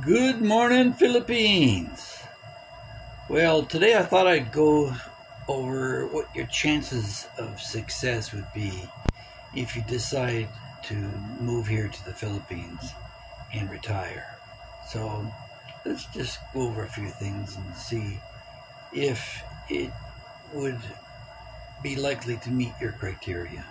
Good morning, Philippines. Well, today I thought I'd go over what your chances of success would be if you decide to move here to the Philippines and retire. So let's just go over a few things and see if it would be likely to meet your criteria.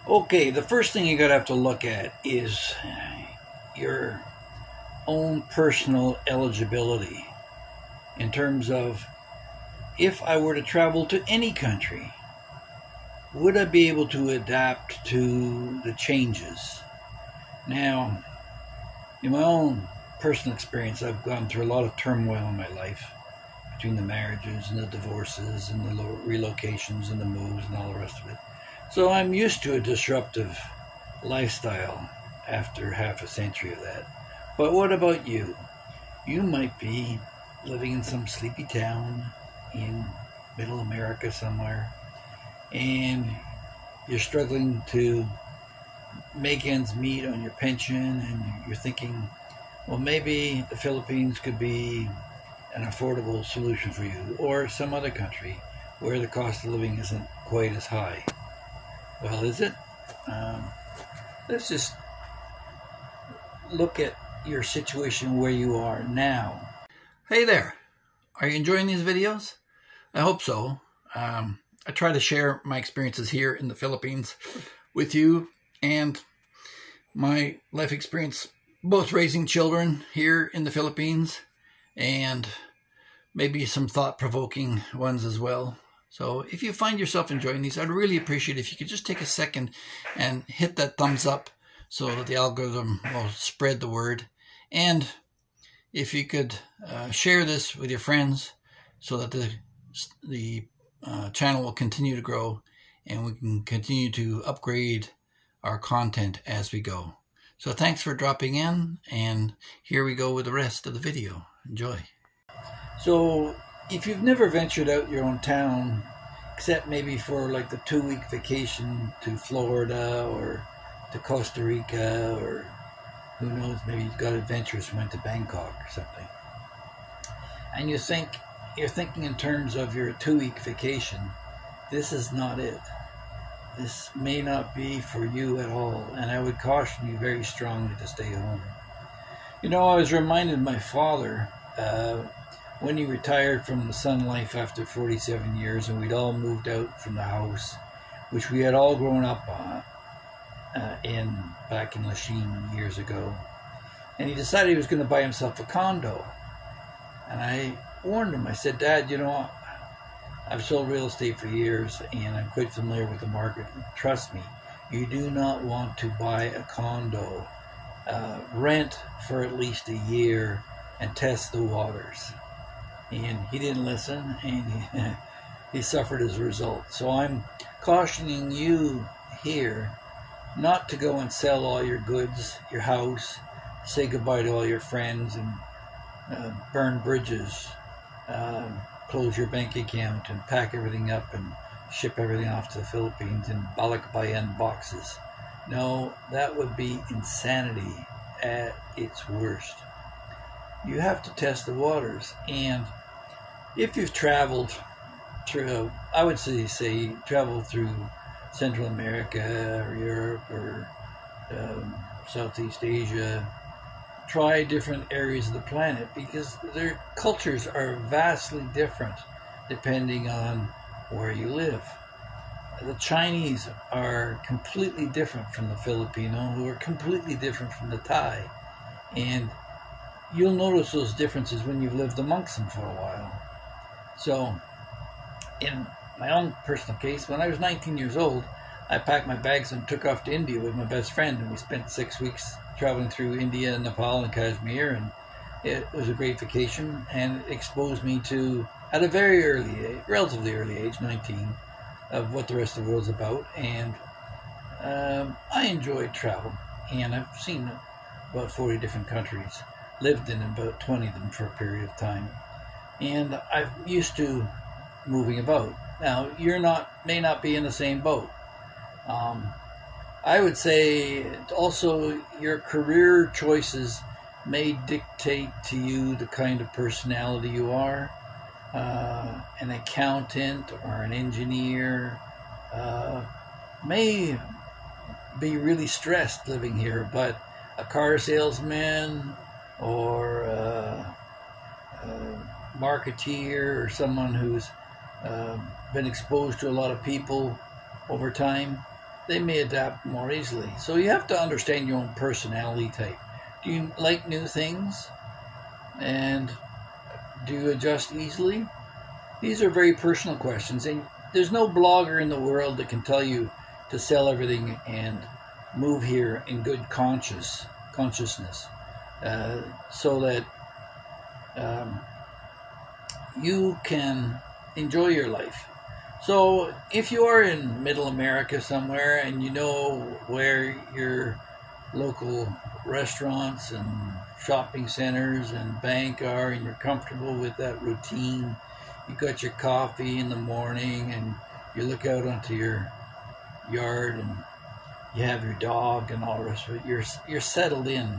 Okay, the first thing you're going to have to look at is your own personal eligibility in terms of, if I were to travel to any country, would I be able to adapt to the changes? Now, in my own personal experience, I've gone through a lot of turmoil in my life between the marriages and the divorces and the relocations and the moves and all the rest of it. So I'm used to a disruptive lifestyle after half a century of that. But what about you? You might be living in some sleepy town in middle America somewhere, and you're struggling to make ends meet on your pension, and you're thinking, well, maybe the Philippines could be an affordable solution for you, or some other country where the cost of living isn't quite as high. Well, is it? Let's just look at your situation where you are now. Hey there. Are you enjoying these videos? I hope so. I try to share my experiences here in the Philippines with you and my life experience, both raising children here in the Philippines and maybe some thought-provoking ones as well. So if you find yourself enjoying these, I'd really appreciate it if you could just take a second and hit that thumbs up so that the algorithm will spread the word. And if you could share this with your friends so that the channel will continue to grow and we can continue to upgrade our content as we go. So thanks for dropping in, and here we go with the rest of the video. Enjoy. So if you've never ventured out your own town, except maybe for like the 2-week vacation to Florida or to Costa Rica, or who knows, maybe you've got adventurous went to Bangkok or something, and you're thinking in terms of your 2-week vacation, this is not it. This may not be for you at all, and I would caution you very strongly to stay home. You know, I was reminded my father, when he retired from the Sun Life after 47 years, and we'd all moved out from the house, which we had all grown up back in Lachine years ago, and he decided he was going to buy himself a condo. And I warned him. I said, Dad, you know, I've sold real estate for years, and I'm quite familiar with the market. Trust me, you do not want to buy a condo, rent for at least a year, and test the waters. And he didn't listen, and he suffered as a result. So I'm cautioning you here not to go and sell all your goods, your house, say goodbye to all your friends, and burn bridges, close your bank account, and pack everything up and ship everything off to the Philippines in balikbayan boxes. No, that would be insanity at its worst. You have to test the waters. And if you've traveled through, I would say travel through Central America or Europe or Southeast Asia, try different areas of the planet, because their cultures are vastly different depending on where you live. The Chinese are completely different from the Filipino, who are completely different from the Thai. And you'll notice those differences when you've lived amongst them for a while. So, in my own personal case, when I was 19 years old, I packed my bags and took off to India with my best friend, and we spent 6 weeks traveling through India and Nepal and Kashmir, and it was a great vacation, and it exposed me to, at a very early age, relatively early age, 19, of what the rest of the world's about. And I enjoyed travel, and I've seen about 40 different countries, lived in about 20 of them for a period of time, and I'm used to moving about. Now, may not be in the same boat. I would say also your career choices may dictate to you the kind of personality you are. An accountant or an engineer may be really stressed living here, but a car salesman or a marketeer or someone who's been exposed to a lot of people over time, they may adapt more easily. So you have to understand your own personality type. Do you like new things? And do you adjust easily? These are very personal questions, and there's no blogger in the world that can tell you to sell everything and move here in good consciousness, so that you can enjoy your life. So if you are in Middle America somewhere and you know where your local restaurants and shopping centers and bank are, and you're comfortable with that routine, you got your coffee in the morning and you look out onto your yard and you have your dog and all the rest of it, you're settled in.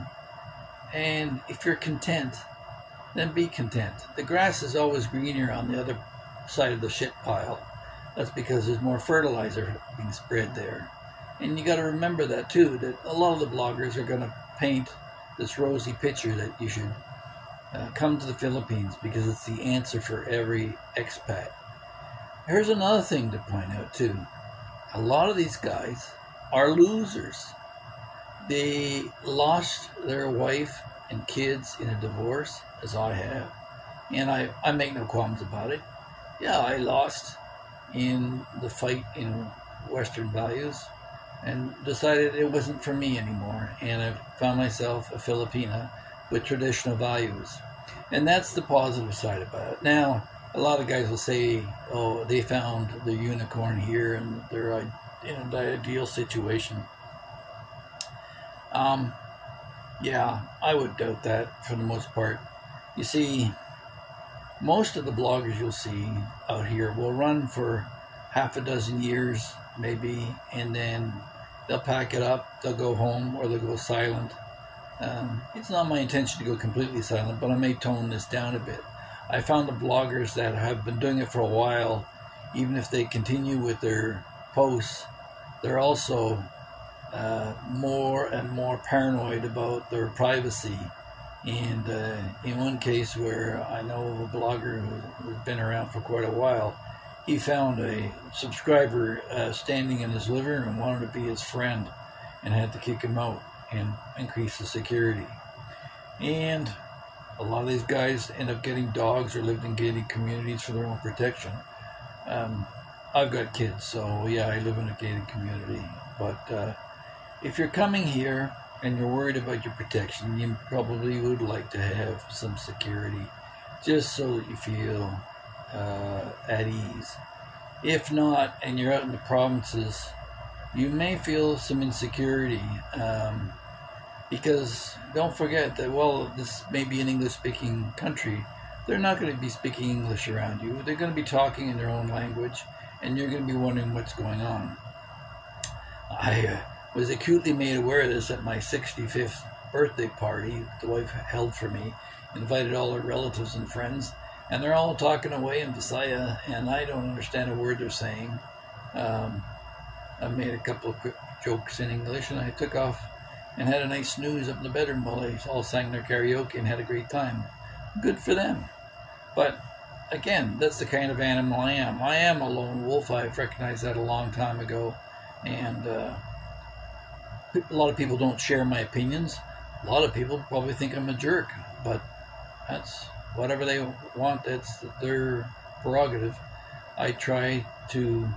And if you're content, then be content. The grass is always greener on the other side of the shit pile. That's because there's more fertilizer being spread there. And you got to remember that too, that a lot of the bloggers are going to paint this rosy picture that you should come to the Philippines because it's the answer for every expat. Here's another thing to point out too. A lot of these guys are losers. They lost their wife and kids in a divorce, as I have. And I make no qualms about it. Yeah, I lost in the fight in Western values and decided it wasn't for me anymore. And I found myself a Filipina with traditional values. And that's the positive side about it. Now, a lot of guys will say, oh, they found the unicorn here and they're in an ideal situation. Yeah, I would doubt that for the most part. You see, most of the bloggers you'll see out here will run for half a dozen years, maybe, and then they'll pack it up, they'll go home, or they'll go silent. It's not my intention to go completely silent, but I may tone this down a bit. I found the bloggers that have been doing it for a while, even if they continue with their posts, they're also more and more paranoid about their privacy. And in one case where I know of a blogger who's been around for quite a while, he found a subscriber standing in his living room and wanted to be his friend and had to kick him out and increase the security. And a lot of these guys end up getting dogs or lived in gated communities for their own protection. I've got kids, so yeah, I live in a gated community. But if you're coming here and you're worried about your protection, you probably would like to have some security just so that you feel at ease. If not, and you're out in the provinces, you may feel some insecurity because don't forget that while this may be an English-speaking country, they're not going to be speaking English around you. They're going to be talking in their own language, and you're going to be wondering what's going on. I was acutely made aware of this at my 65th birthday party the wife held for me, invited all her relatives and friends, and they're all talking away in Visaya, and I don't understand a word they're saying. I made a couple of quick jokes in English, and I took off and had a nice snooze up in the bedroom while they all sang their karaoke and had a great time. Good for them. But again, that's the kind of animal I am. I am a lone wolf. I've recognized that a long time ago, and a lot of people don't share my opinions. A lot of people probably think I'm a jerk, but that's whatever they want. That's their prerogative. I try to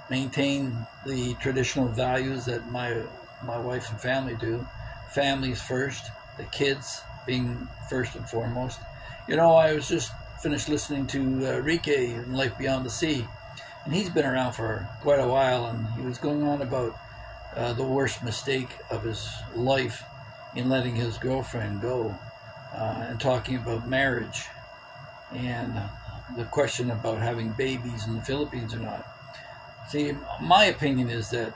maintain the traditional values that my wife and family do. Families first, the kids being first and foremost. You know, I was just finished listening to Rike in Life Beyond the Sea, and he's been around for quite a while, and he was going on about the worst mistake of his life in letting his girlfriend go, and talking about marriage and the question about having babies in the Philippines or not. See, my opinion is that,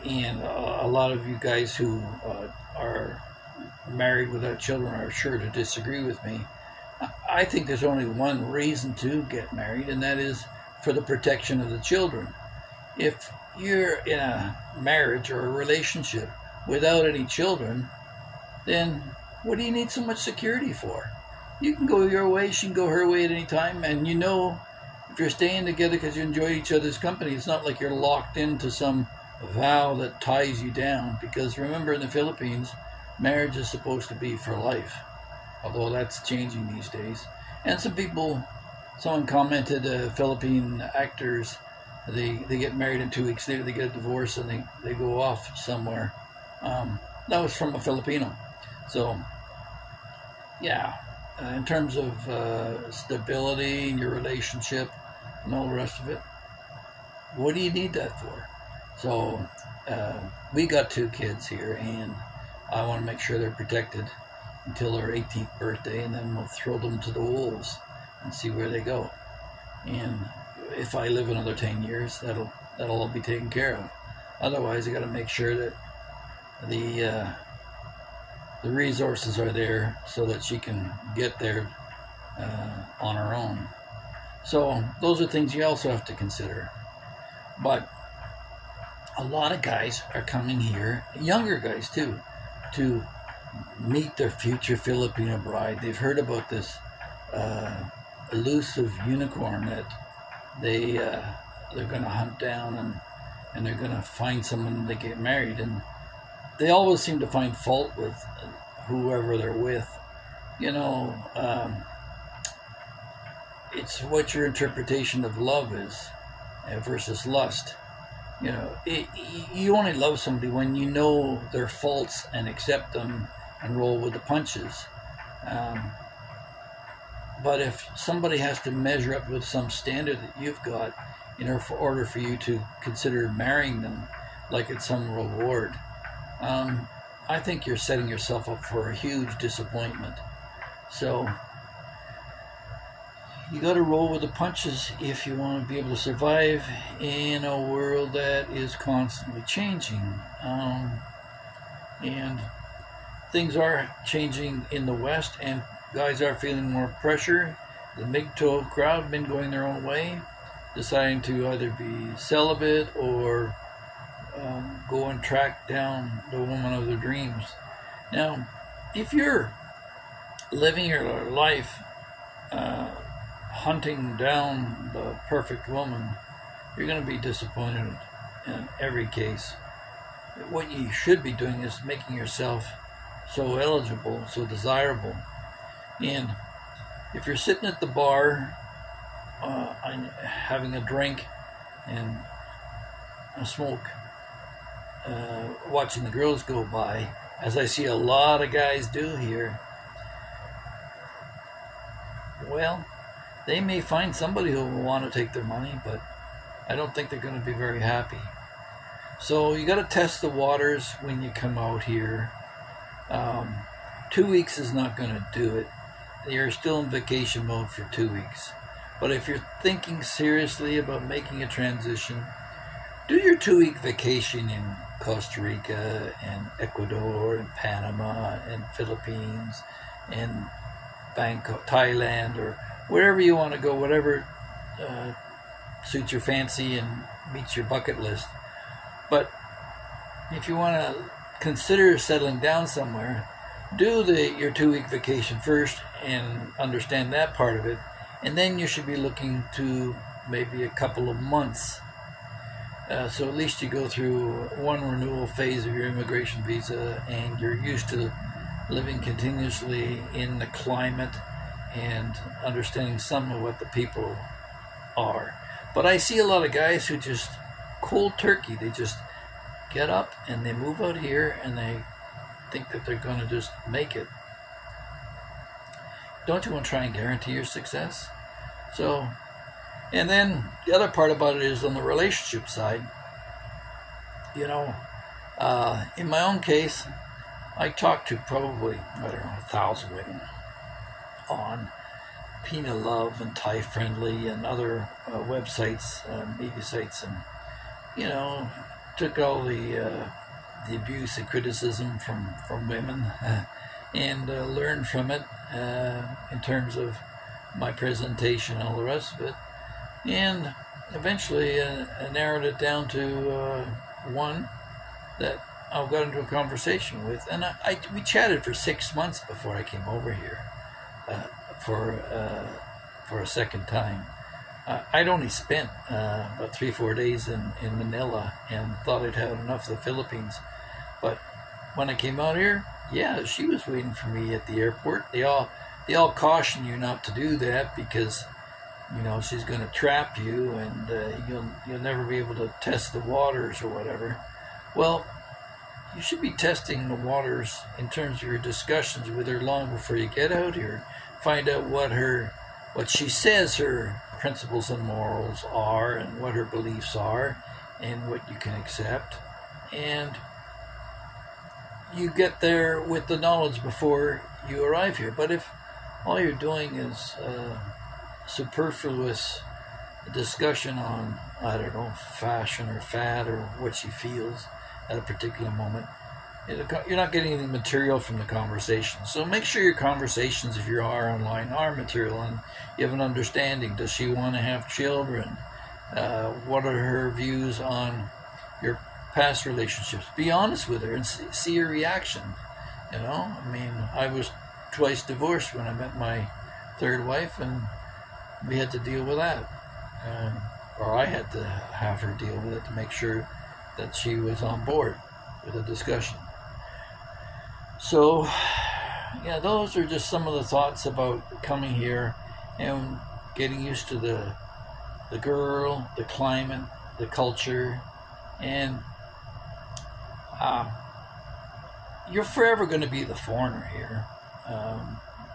and a lot of you guys who are married without children are sure to disagree with me. I think there's only one reason to get married, and that is for the protection of the children. If you're in a marriage or a relationship without any children, then what do you need so much security for? You can go your way, she can go her way at any time, and you know, if you're staying together because you enjoy each other's company, it's not like you're locked into some vow that ties you down. Because remember, in the Philippines, marriage is supposed to be for life, although that's changing these days. And someone commented, Philippine actors, they get married in 2 weeks later, they get a divorce, and they go off somewhere. That was from a Filipino. So, yeah, in terms of stability in your relationship and all the rest of it, what do you need that for? So, we got 2 kids here, and I want to make sure they're protected until their 18th birthday, and then we'll throw them to the wolves and see where they go. And if I live another 10 years, that'll all be taken care of. Otherwise, I got to make sure that the resources are there so that she can get there on her own. So those are things you also have to consider. But a lot of guys are coming here, younger guys too, to meet their future Filipino bride. They've heard about this elusive unicorn that they're going to hunt down, and they're going to find someone they get married. And they always seem to find fault with whoever they're with. You know, it's what your interpretation of love is versus lust. You know, you only love somebody when you know their faults and accept them and roll with the punches. But if somebody has to measure up with some standard that you've got in order for you to consider marrying them like it's some reward, I think you're setting yourself up for a huge disappointment. So you got to roll with the punches if you want to be able to survive in a world that is constantly changing. And things are changing in the West, and guys are feeling more pressure. The MGTOW crowd been going their own way, deciding to either be celibate or go and track down the woman of their dreams. Now, if you're living your life hunting down the perfect woman, you're going to be disappointed in every case. What you should be doing is making yourself so eligible, so desirable. And if you're sitting at the bar having a drink and a smoke, watching the girls go by, as I see a lot of guys do here, well, they may find somebody who will want to take their money, but I don't think they're going to be very happy. So you got to test the waters when you come out here. 2 weeks is not going to do it. You're still in vacation mode for 2 weeks. But if you're thinking seriously about making a transition, do your 2-week vacation in Costa Rica and Ecuador and Panama and Philippines and Bangkok, Thailand, or wherever you want to go, whatever suits your fancy and meets your bucket list. But if you want to consider settling down somewhere, do your 2-week vacation first and understand that part of it, and then you should be looking to maybe a couple of months. So at least you go through one renewal phase of your immigration visa, and you're used to living continuously in the climate and understanding some of what the people are. But I see a lot of guys who just cold turkey, they just get up and they move out here and they think that they're going to just make it. don't you want to try and guarantee your success? So, and then the other part about it is on the relationship side, you know, in my own case, I talked to probably, I don't know, 1,000 women on Pina Love and Thai Friendly and other websites, media sites, and, you know, took all the abuse and criticism from women and learned from it in terms of my presentation and all the rest of it, and eventually narrowed it down to one that I got into a conversation with, and we chatted for 6 months before I came over here for a second time. I'd only spent about 3-4 days in Manila and thought I'd had enough of the Philippines, but when I came out here, yeah, she was waiting for me at the airport. They all caution you not to do that because, you know, she's going to trap you and you'll never be able to test the waters or whatever. Well, you should be testing the waters in terms of your discussions with her long before you get out here. Find out what she says her principles and morals are and what her beliefs are and what you can accept. And you get there with the knowledge before you arrive here. But if all you're doing is superfluous discussion on, I don't know, fashion or fad or what she feels at a particular moment, you're not getting any material from the conversation. So make sure your conversations, if you are online, are material and you have an understanding. Does she want to have children? What are her views on your past relationships? Be honest with her and see her reaction. You know, I mean, I was twice divorced when I met my third wife, and we had to deal with that. Or I had to have her deal with it to make sure that she was on board with the discussion. So, yeah, those are just some of the thoughts about coming here and getting used to the girl, the climate, the culture, and you're forever going to be the foreigner here.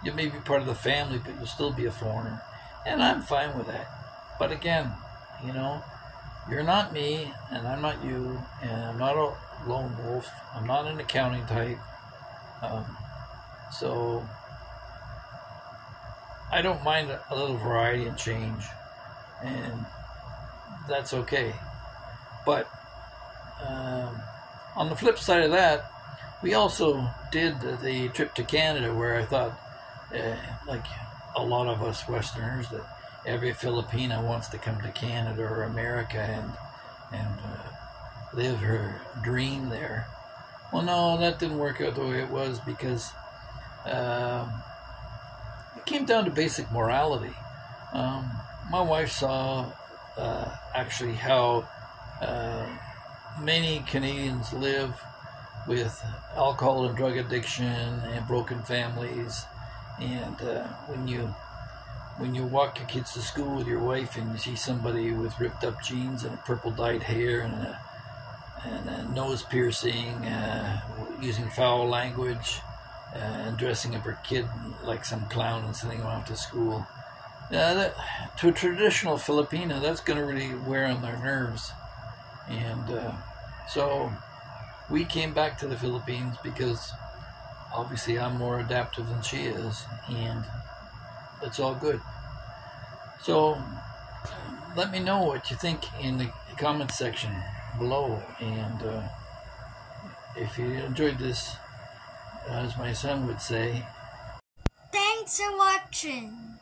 You may be part of the family, but you'll still be a foreigner, and I'm fine with that. But again, you know, you're not me, and I'm not you, and I'm not a lone wolf. I'm not an accounting type. So I don't mind a little variety and change, and that's okay. But on the flip side of that, we also did the trip to Canada, where I thought, like a lot of us Westerners, that every Filipina wants to come to Canada or America and live her dream there. Well, no, that didn't work out the way it was, because it came down to basic morality. My wife saw actually how many Canadians live with alcohol and drug addiction and broken families, and when you walk your kids to school with your wife and you see somebody with ripped up jeans and a purple dyed hair and a nose piercing, using foul language, and dressing up her kid like some clown and sending him off to school, to a traditional Filipino, that's going to really wear on their nerves. And so we came back to the Philippines because obviously I'm more adaptive than she is, and it's all good. So let me know what you think in the comment section below, and if you enjoyed this, as my son would say, thanks for watching.